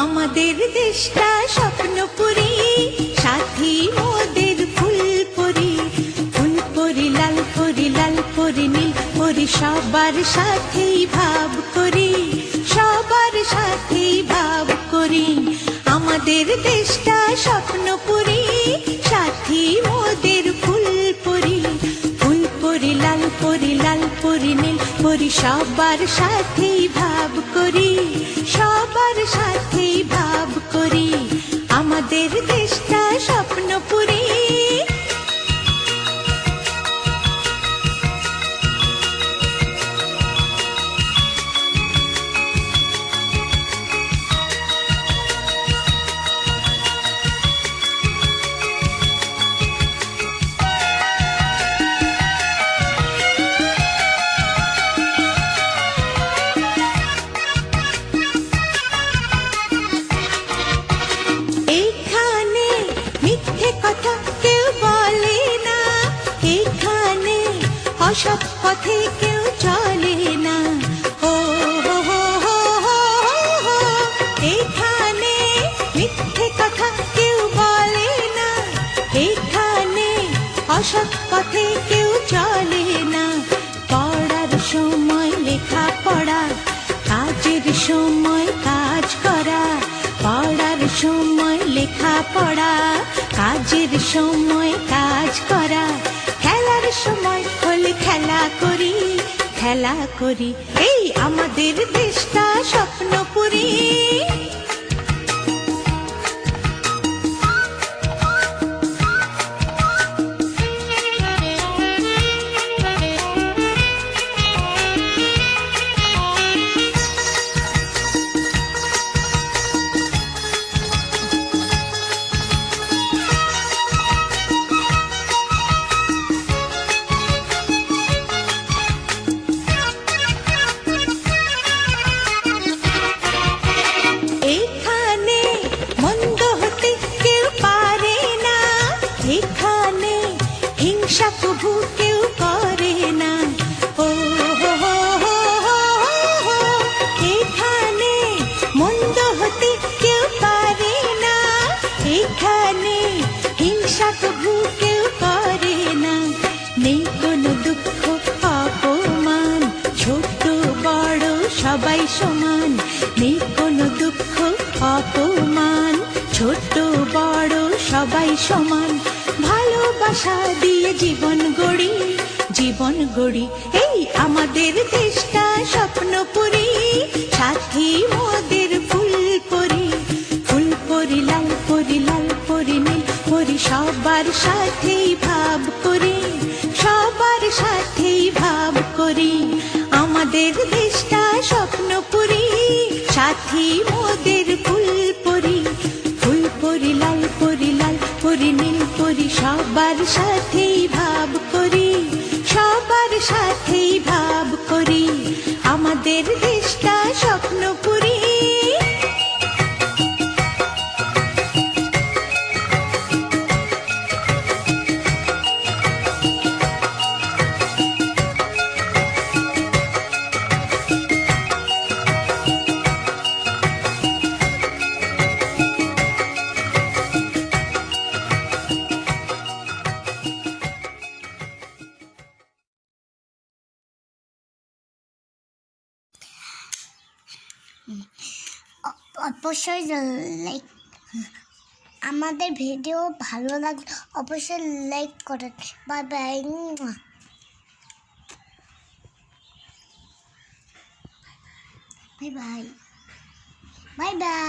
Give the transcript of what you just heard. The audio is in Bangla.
আমাদের দেশটা স্বপ্নপুরী, সাথী মোদের ফুলপুরি। ফুলপুরি লাল পরি, লাল পরি নীল পরি, সবার সাথেই ভাব করি, সবার সাথেই ভাব করি। আমাদের দেশটা স্বপ্নপুরী, সাথী মোদের ফুলপুরি। ফুলপুরি লাল পরি, লাল পরি নীল পরি, সবার সাথেই ভাব করি, সবার সাথেই ভাব করি। আমাদের দেশটা স্বপ্নপুরী। অসৎ পথে কেউ চলে না, ও হো হো হো হো। এখানে মিথ্যে কথা কেউ বলে না, এখানে অসৎ পথে কেউ চলে না। পড়ার সময় লেখা পড়া, কাজের সময় কাজ করা। পড়ার সময় লেখা পড়া, কাজের সময় কাজ করা। খেলার সময় হলে খেলা করি, খেলা করি। এই আমাদের দেশটা স্বপ্নপুরী। এখানে হিংসা প্রভু কেউ করে না, ও হো হো হো হো। এখানে মন্দ হতে কেউ পারে না, এখানে হিংসা প্রভু কেউ করে না। নেই কোনো দুঃখ অপমান, ছোট বড় সবাই সমান। নেই কোনো দুঃখ অপমান, ছোট বড় সবাই সমান। ভালোবাসা দিয়ে জীবন গড়ি, জীবন গড়ি। এই আমাদের দেশটা স্বপ্নপুরী, সাথী মোদের ফুলপুরি। ফুলপুরি লাল পরি, লাল পরি নীল পরি, সবার সাথেই ভাব করি, সবার সাথেই ভাব করি। আমাদের দেশটা স্বপ্নপুরী, সাথী মোদের ফুলপুরি। ফুলপুরি লাল পরি, লাল পরি নীল পরি, সবার সাথেই ভাব করি, সবার সাথেই ভাব করি। আমাদের দেশটা স্বপ্নপুরী। অবশ্যই লাইক, আমাদের ভিডিও ভালো লাগলে অবশ্যই লাইক করেন। Bye bye, bye bye, bye bye.